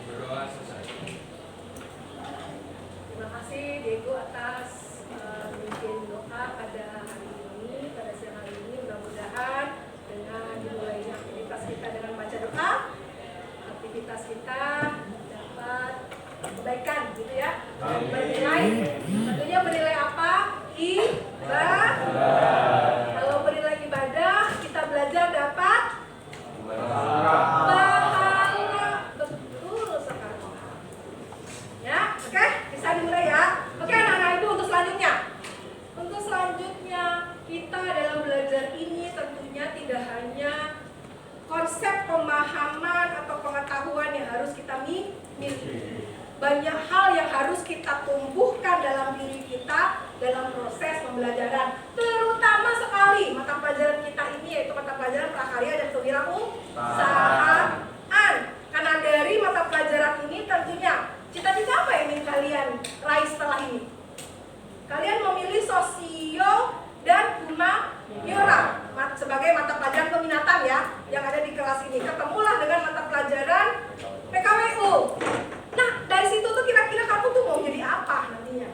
Berdoa selesai. Terima kasih Diego atas memimpin doa pada hari ini, pada siang hari ini. Mudah-mudahan dengan dimulainya aktivitas kita dengan baca doa, aktivitas kita dapat kebaikan gitu ya. Bernilai, tentunya bernilai apa? Ibadah. Kalau bernilai ibadah, kita belajar dapat pahala. Betul sekali. Ya, oke, bisa dimulai ya. Oke, anak-anak itu untuk selanjutnya. Untuk selanjutnya kita dalam belajar ini tentunya tidak hanya konsep pemahaman atau pengetahuan yang harus kita miliki. Banyak hal yang harus kita tumbuhkan dalam diri kita dalam proses pembelajaran. Terutama sekali mata pelajaran kita ini yaitu mata pelajaran prakarya dan kewirausahaan. Karena dari mata pelajaran ini tentunya cita-cita apa yang ingin kalian raih setelah ini? Kalian memilih sosio dan humaniora sebagai mata pelajaran peminatan ya yang ada di kelas ini. Ketemulah dengan mata pelajaran PKWU. Nah, dari situ tuh kira-kira kamu tuh mau jadi apa nantinya?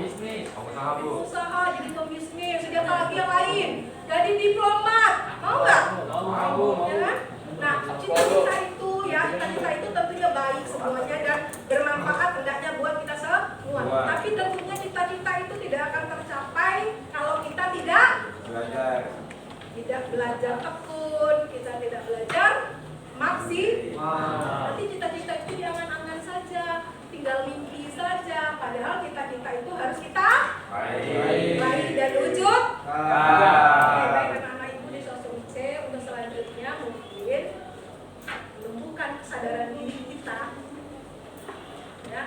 Bisnis, Usaha, jadi pembisnis, jadi apa lagi yang lain? Jadi diplomat, mau nggak? Mau. Ya kan? Nah, cita-cita itu ya, cita-cita itu tentunya baik semuanya dan bermanfaat hendaknya buat kita semua. Tapi tentunya cita-cita itu tidak akan tercapai kalau kita tidak belajar tekun, kita tidak belajar maksimal. Nanti cita-cita itu jangan-angan saja, tinggal mimpi saja. Padahal cita-cita itu harus kita raih dan wujud. Oke, baik anak-anak ibu di Sosum C, untuk selanjutnya mungkin menumbuhkan kesadaran diri kita. Ya,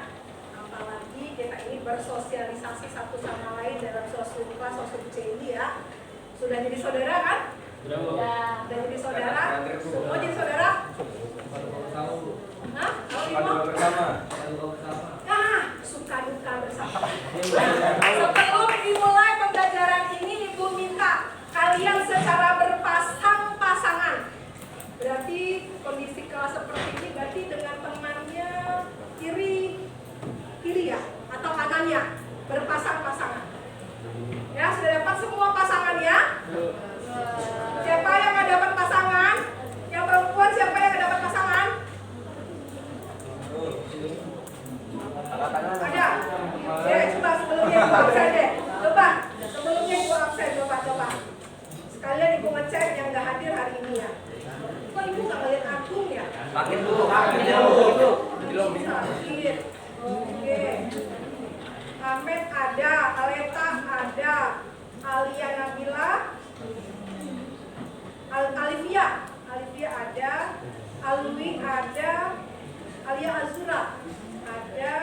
apalagi kita ini bersosialisasi satu sama lain dalam Sosum kelas Sosum C ini ya. Sudah jadi saudara kan? Sudah jadi saudara? Semua jadi saudara? Hah? Kalau nah, suka duka bersama. Sebelum dimulai pembelajaran ini, Ibu minta kalian secara berpasang-pasangan. Berarti kondisi kelas seperti ini berarti dengan temannya kiri ya? Atau kanannya? Berpasang-pasangan. Ya, sudah dapat semua pasangannya? Siapa yang nggak dapat pasangan? Yang perempuan siapa yang nggak dapat pasangan? Ada? Ya, coba sebelumnya ibu absen deh. Coba, sebelumnya ibu absen, coba. Sekalian ibu ngecek yang nggak hadir hari ini ya. Kok ibu nggak ngeliat Agung ya? Sakit dulu. Sakit. Oke. Ahmed ada, Aleta ada, Alia Nabila, Alivia ada, Alwi ada, Alia Azura ada,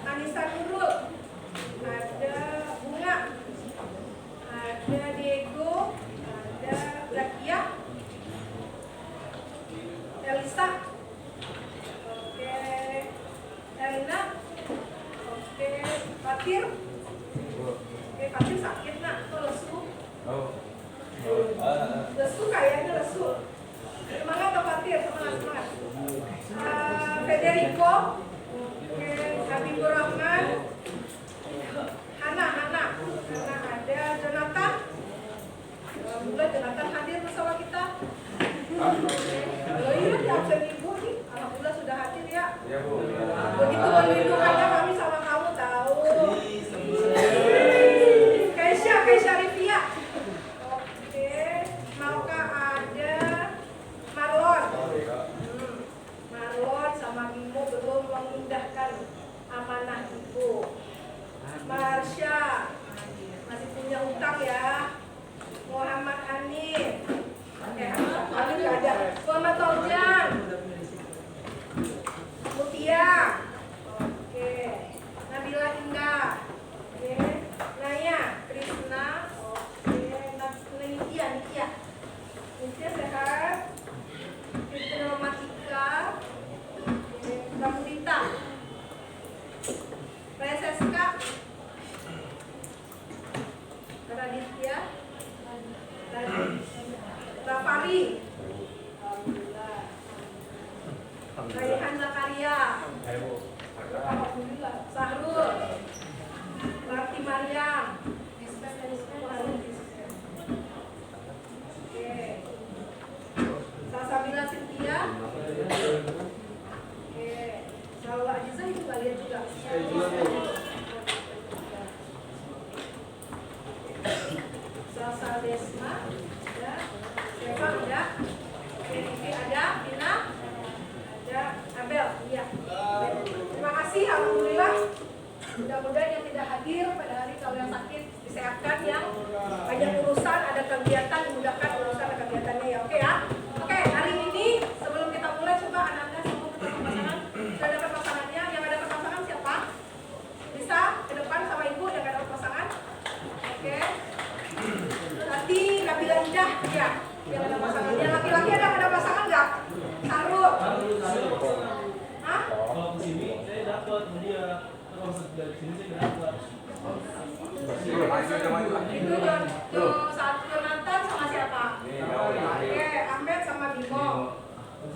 Anissa Nurul ada, Bunga ada, Diego ada, Zakia, Elisa, oke, Elina, oke, Fatir, oke, Fatir sakit nak, kok lesu? Lesu kayaknya lesu. Semangat Pak Fatir, semangat. Federico, oke, Habibur Rahman, Hana ada, Jonathan. Alhamdulillah Jonathan hadir bersama kita. Oh iya, di absen ibu nih, alhamdulillah sudah hadir ya. Begitu merindukannya kami sama kamu tahu. Keisha Rivia. Oke, Malka ada, Marlon sama Bimo belum mengindahkan amanah ibu. Marsha masih punya utang ya. Muhammad Hanif, Hanif ada. Muhammad Toljan, Mutia, Raihan Zakaria. Sahrul. Rati Mariam. Oke. Salsabila Cynthia. Oke. Salwa Aziza itu kalian juga. Salsa Desma. Ya. Siapa ada? Ini ada. Vina. Ada. Abel. Iya. Terima kasih. Alhamdulillah. Mudah-mudahan yang tidak hadir pada hari kalau yang sakit disehatkan, yang banyak urusan ada kegiatan dimudahkan urusan ada kegiatannya ya. Oke ya. Oke, hari ini sebelum kita mulai coba anak-anak semua ketemu pasangan. Sudah dapat pasangannya? Yang ada pasangan siapa? Bisa ke depan sama ibu yang ada pasangan. Oke. Nanti Nabila Indah ya. Yang ada pasangannya. Laki-laki ada pasangan nggak? Taruh. Hah? Kalau kesini saya dapat dia. Kalau dari sini saya dapat. Itu saat Jonathan sama siapa? Oke, Ahmed sama Bimo.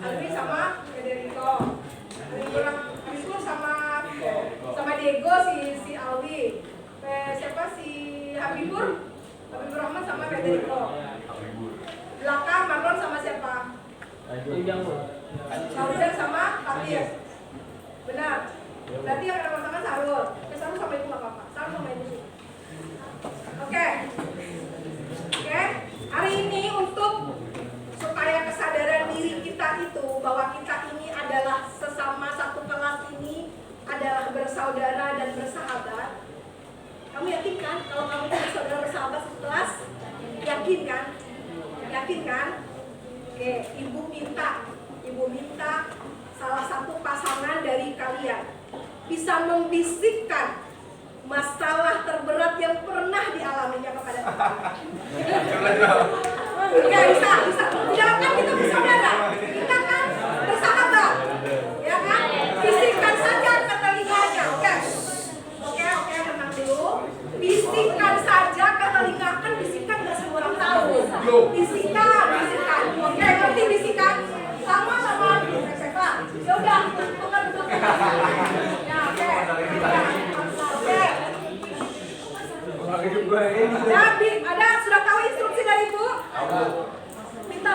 Alvi sama Federico. Rizkur sama Diego si Alwi. Siapa si Habibur Rahman sama Federico. Belakang Marlon sama siapa? Fauzan sama Fatir. Benar. Berarti yang ada pasangan Sarul. Sarul sama ibu nggak apa-apa. Sarul sama ibu sih. Oke. Hari ini untuk supaya kesadaran diri kita itu bahwa kita ini adalah sesama satu kelas ini adalah bersaudara dan bersahabat. Kamu yakin kan kalau kamu bersaudara bersahabat satu kelas? Yakin kan? Yakin kan? Oke, ibu minta salah satu pasangan dari kalian bisa membisikkan masalah terberat yang pernah dialaminya kepada kita. Ya bisa. Tidak kan kita bersaudara, kita kan bersahabat, ya kan? Bisikkan saja ke telinganya, oke, tenang dulu. Bisikkan saja ke telinga, kan bisikkan nggak semua orang tahu. Bisikan, oke, ngerti bisikan? Sama Seva. Ya udah, tukar. Ya oke. Ada sudah tahu instruksi dari ibu? Minta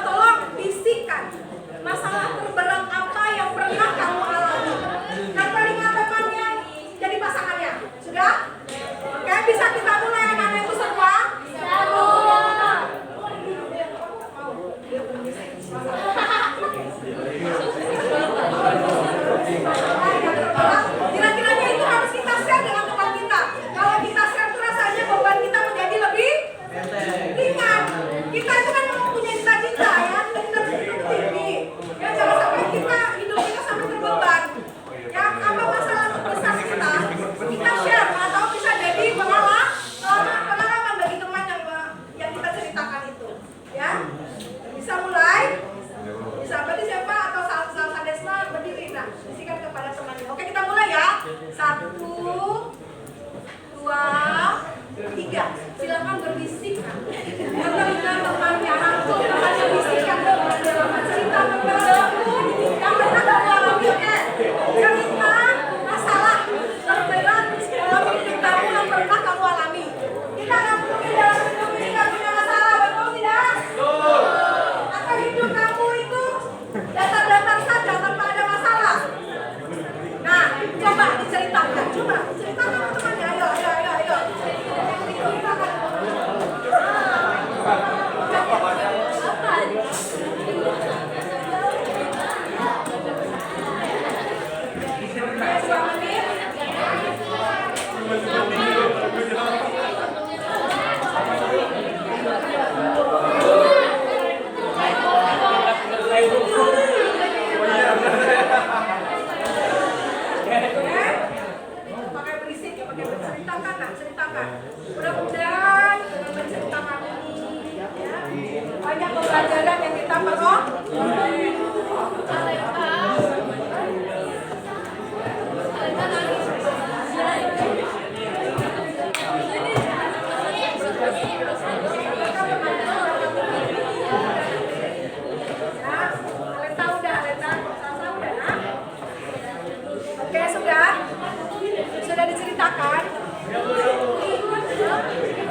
ceritakan.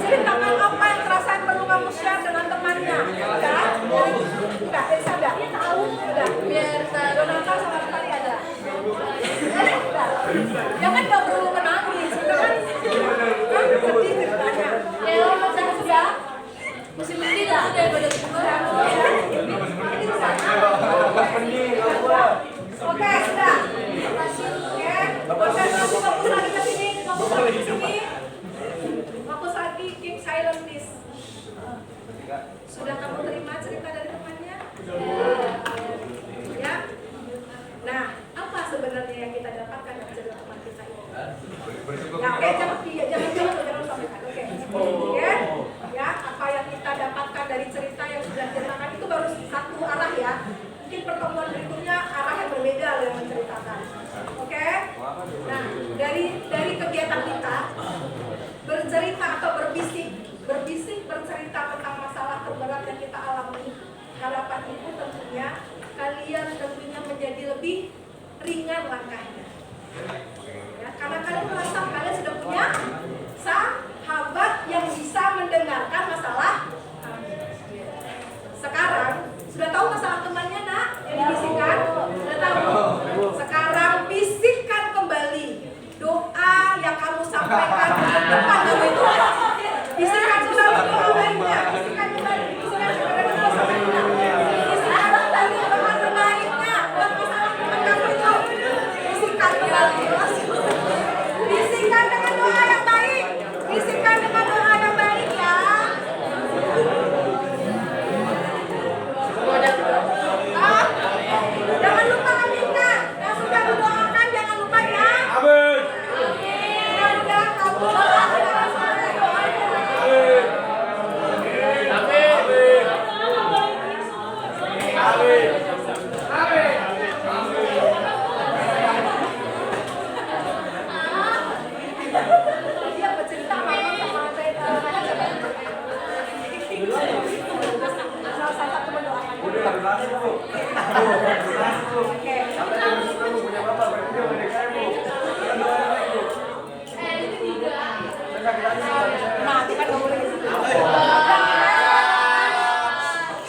Ceritakan apa yang terasa yang perlu kamu share dengan temannya. Udah? Udah, Elsa udah? Udah, biar Donata sama sekali ada. Udah. Ya kan gak perlu menangis, gitu kan? Sedih ceritanya. Ya, saya sudah. Masih mending lah daripada sekarang. Oke, sudah. Oke. Fokus lagi ke sini. Fokus lagi ke sini. Fokus lagi, keep silent please. Sudah kamu terima cerita dari temannya? Ya. Nah, apa sebenarnya yang kita dapatkan dari cerita teman kita ini? Ya, oke, jangan sampaikan. Oke. Oke. Ya, apa yang kita dapatkan dari cerita yang sudah diceritakan itu baru satu arah ya. Mungkin pertemuan berikutnya arah yang berbeda yang menceritakan. Oke? Nah, dari kegiatan kita bercerita atau berbisik bercerita tentang masalah terberat yang kita alami. Harapan ibu tentunya kalian menjadi lebih ringan langkahnya. Ya, karena kalian merasa kalian sudah punya sahabat yang bisa mendengarkan masalah. Sekarang sudah tahu masalah temannya nak yang dibisikkan? Sudah tahu? Sekarang bisikkan kembali doa yang kamu sampaikan di depan kamu itu. Bisikkan kembali doa baiknya. Bisikkan kembali doa baiknya. Bisikkan kembali doa terbaiknya buat masalah teman kamu itu. Bisikkan kembali. Bisikkan dengan doa yang baik. Bisikkan dengan doa yang baik ya. Jangan lupa aminnya. Yang sudah didoakan jangan lupa ya. Amin. Mudah-mudahan kamu doakan sore. Dia bercerita sama salah satu mendoakan. Oke. Nah, kita nggak boleh ke situ.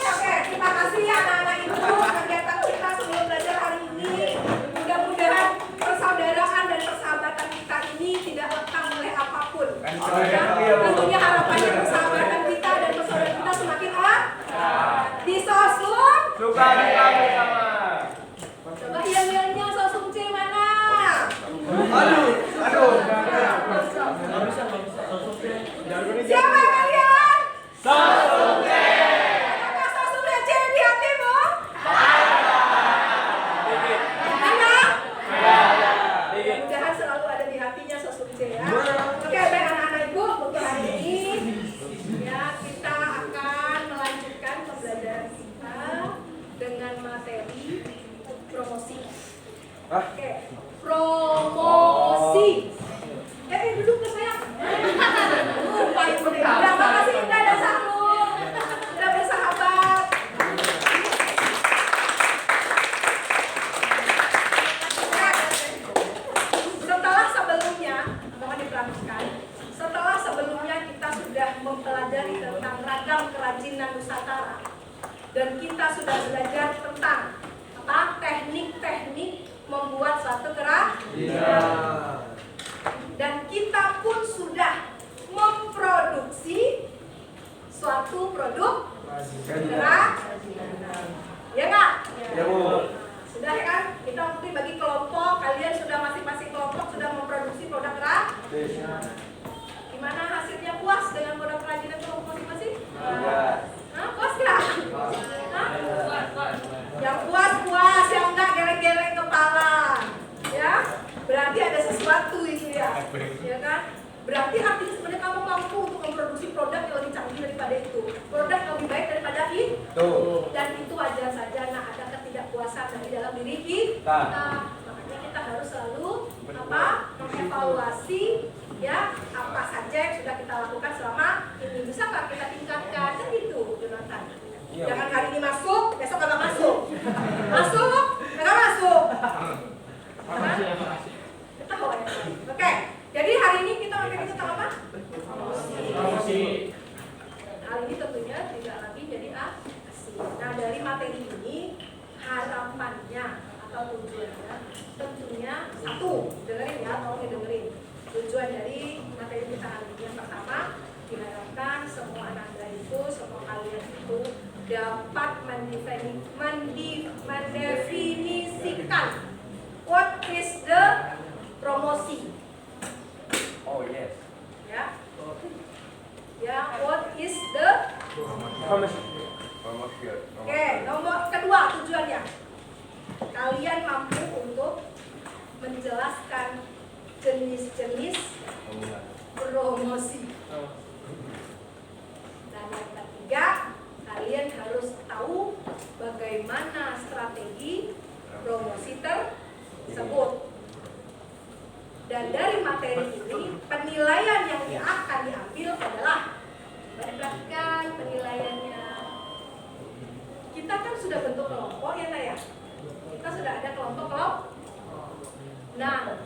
Oke, terima kasih ya anak-anak ibu kegiatan kita sebelum belajar hari ini. Mudah-mudahan persaudaraan dan persahabatan kita ini tidak lekang oleh apapun. Ya, tentunya harapannya persahabatan kita dan persaudaraan kita semakin erat. Di sosum. Suka kita bersama. Coba yang sosum C mana? Aduh. Siapa kalian? Sosum C. Apakah sosumnya C di hatimu? Ada? Mudah-mudahan selalu ada di hatinya sosum C ya. Oke, baik anak-anak ibu, untuk hari ini ya kita akan melanjutkan pembelajaran kita dengan materi promosi. Oke, promosi. Duduk ke saya. Baik, udah makasih Indah dan Sarul. Udah bersahabat. Setelah sebelumnya, mohon diperhatikan. Setelah sebelumnya kita sudah mempelajari tentang ragam kerajinan Nusantara dan kita sudah belajar tentang apa? Teknik-teknik membuat suatu kerajinan. Dan kita pun sudah memproduksi suatu produk kerajinan. Ya nggak? Ya Bu. Sudah ya kan? Kita mungkin bagi kelompok, kalian sudah masing-masing kelompok sudah memproduksi produk kerajinan. Gimana hasilnya, puas dengan produk kerajinan kelompok masing-masing? Hah? Puas nggak? Hah? Yang puas, yang enggak geleng-geleng kepala. Ya? Berarti ada sesuatu itu ya. Ya kan? Berarti artinya sebenarnya kamu mampu untuk memproduksi produk yang lebih canggih daripada itu. Produk yang lebih baik daripada itu. Dan itu wajar saja. Nah, ada ketidakpuasan di dalam diri kita. Makanya kita harus selalu mengevaluasi ya apa saja yang sudah kita lakukan selama ini. Bisa nggak kita tingkatkan? Kan gitu, Jonathan. Jangan hari ini masuk, besok nggak masuk. Masuk, nggak masuk. Oke, jadi hari tujuannya tentunya satu, dengerin ya, tolong didengerin. Tujuan dari materi kita hari ini yang pertama, diharapkan semua anak itu, semua kalian itu dapat mendefinisikan what is the promosi. Oh yes. Ya, ya, what is the Promotion. Oke, nomor kedua tujuannya, kalian mampu untuk menjelaskan jenis-jenis promosi. Dan yang ketiga, kalian harus tahu bagaimana strategi promosi tersebut. Dan dari materi ini, penilaian yang akan diambil adalah, perhatikan penilaiannya. Kita kan sudah bentuk kelompok ya, Naya? Kita sudah ada kelompok-kelompok. Nah,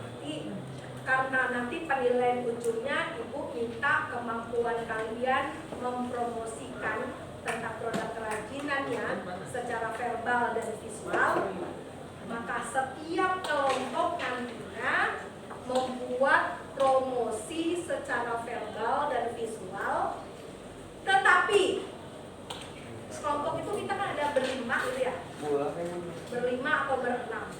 karena nanti penilaian ujungnya Ibu minta kemampuan kalian mempromosikan tentang produk kerajinannya secara verbal dan visual, maka setiap kelompok nantinya membuat promosi secara verbal dan visual. Tetapi kelompok itu kita kan ada berlima gitu ya, berlima atau berenam.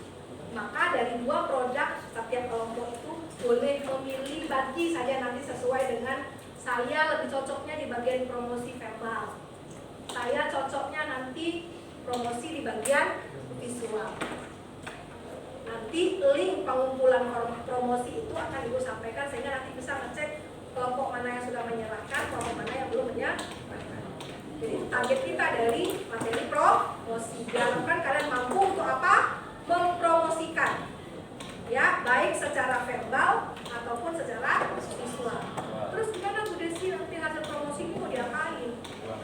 Maka dari 2 produk setiap kelompok itu boleh memilih bagi saja nanti sesuai dengan saya lebih cocoknya di bagian promosi verbal, saya cocoknya nanti promosi di bagian visual. Nanti link pengumpulan promosi itu akan Ibu sampaikan sehingga nanti bisa ngecek kelompok mana yang sudah menyerahkan, kelompok mana yang belum menyerahkan. Jadi target kita dari materi promosi, diharapkan kalian mampu untuk apa? Mempromosikan, ya, baik secara verbal ataupun secara visual. Terus gimana Bu Desi nanti hasil promosi ini mau diapain?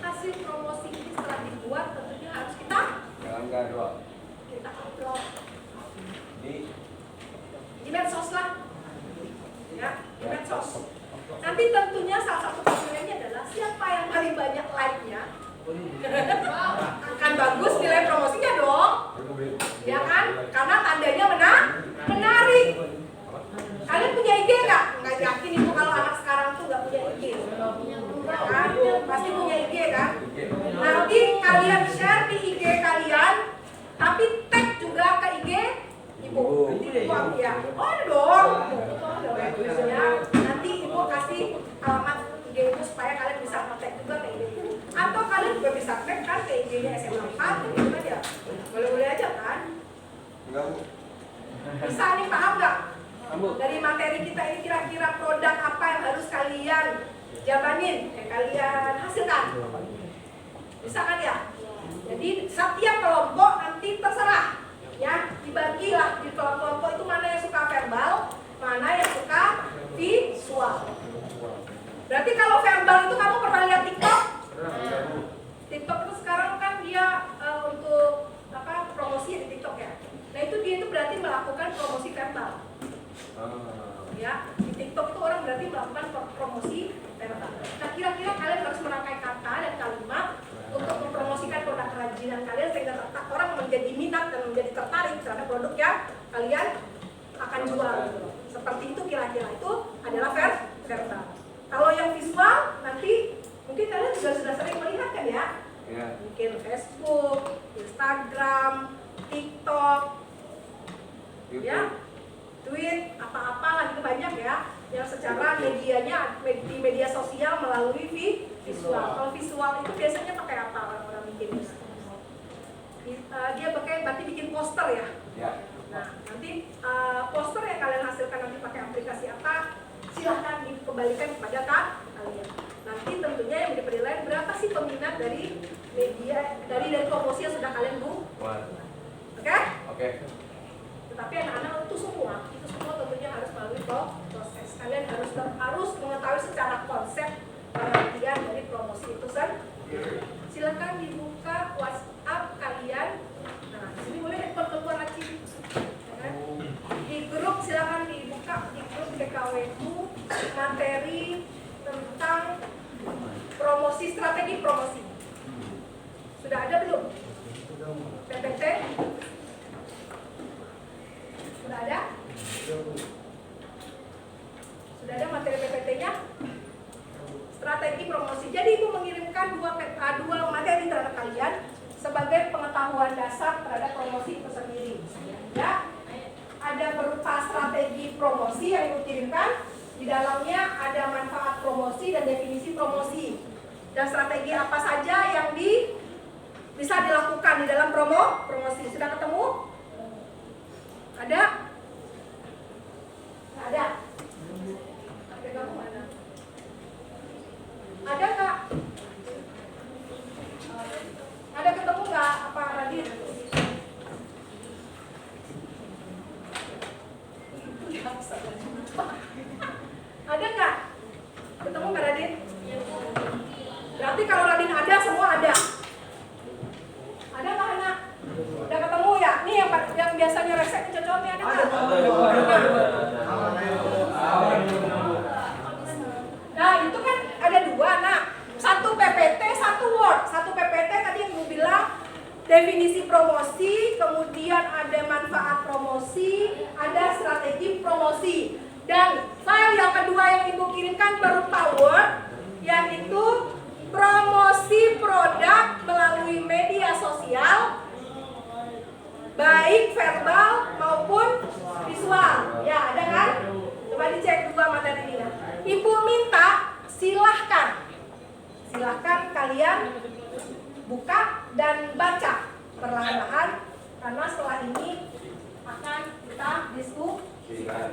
Hasil promosi ini setelah dibuat tentunya harus kita upload di medsos lah, ya, di medsos. Nanti tentunya salah satu kriterianya adalah siapa yang paling banyak like-nya akan bagus nilai promosinya dong, ya kan? Karena tandanya menarik. Kalian punya IG nggak? Nggak yakin Ibu kalau anak sekarang tuh nggak punya IG, ya kan? Pasti punya IG kan? Nanti kalian share di IG kalian, tapi tag juga ke IG Ibu. Ya, oh ada dong. Ya, nanti Ibu kasih alamat IG Ibu supaya kalian bisa tag juga ke IG Ibu. Atau kalian juga bisa tag kan ke IG-nya SMA 4 gitu aja. Boleh-boleh aja kan? Bisa nih, paham nggak? Dari materi kita ini kira-kira produk apa yang harus kalian jabanin, kalian hasilkan. Bisa kan ya? Jadi setiap kelompok nanti terserah, ya, dibagilah di kelompok itu mana yang suka verbal, mana yang suka visual. Berarti kalau verbal itu kamu pernah lihat TikTok? TikTok itu sekarang kan dia untuk apa, promosi di TikTok ya. Nah itu dia itu berarti melakukan promosi verbal. Ya, di TikTok itu orang berarti melakukan promosi verbal. Nah kira-kira kalian harus merangkai kata dan kalimat untuk mempromosikan produk kerajinan kalian sehingga orang menjadi minat dan menjadi tertarik terhadap produk yang kalian akan jual. Seperti itu kira-kira itu adalah verbal. Kalau yang visual nanti mungkin kalian juga sudah sering melihat kan ya? Mungkin Facebook, Instagram, TikTok, ya, tweet, apa-apalah itu banyak ya, yang secara medianya di media sosial melalui visual. Kalau visual itu biasanya pakai apa orang-orang bikin? Dia berarti bikin poster ya. Nah nanti poster yang kalian hasilkan nanti pakai aplikasi apa? Silahkan dikembalikan kepada kalian. Nanti tentunya yang menjadi penilaian berapa sih peminat dari media dari promosi yang sudah kalian buat. Oke? Tetapi anak-anak itu semua tentunya harus melalui proses. Kalian harus mengetahui secara konsep pengertian dari promosi itu sendiri. Silakan dibuka WhatsApp kalian. Nah, sini boleh keluar lagi. Di grup silakan dibuka di grup PKW itu materi tentang promosi, strategi promosi. Sudah ada belum? PPT? Sudah ada? Sudah ada materi PPT-nya? Strategi promosi. Jadi Ibu mengirimkan dua materi terhadap kalian sebagai pengetahuan dasar terhadap promosi itu sendiri. Ya, ada berupa strategi promosi yang Ibu kirimkan. Di dalamnya ada manfaat promosi dan definisi promosi. Dan strategi apa saja yang bisa dilakukan di dalam promosi. Sudah ketemu? Ada? Nggak ada? Ada kamu mana? Ada nggak? Ada ketemu nggak apa Radit? Ada nggak? Ketemu nggak Radit? Berarti kalau Radit ada, semua ada. Ada nggak anak? Udah ketemu ya? Nih yang biasanya resep cocoknya ada nggak? Nah itu kan ada dua, nah satu PPT, satu Word. Satu PPT tadi yang Ibu bilang definisi promosi, kemudian ada manfaat promosi, ada strategi promosi. Dan file yang kedua yang Ibu kirimkan berupa Word, yaitu promosi produk melalui media sosial, baik verbal maupun visual. Ya, ada kan? Coba dicek dua materi ini. Nah, Ibu minta silahkan kalian buka dan baca perlahan-lahan karena setelah ini akan kita diskusikan.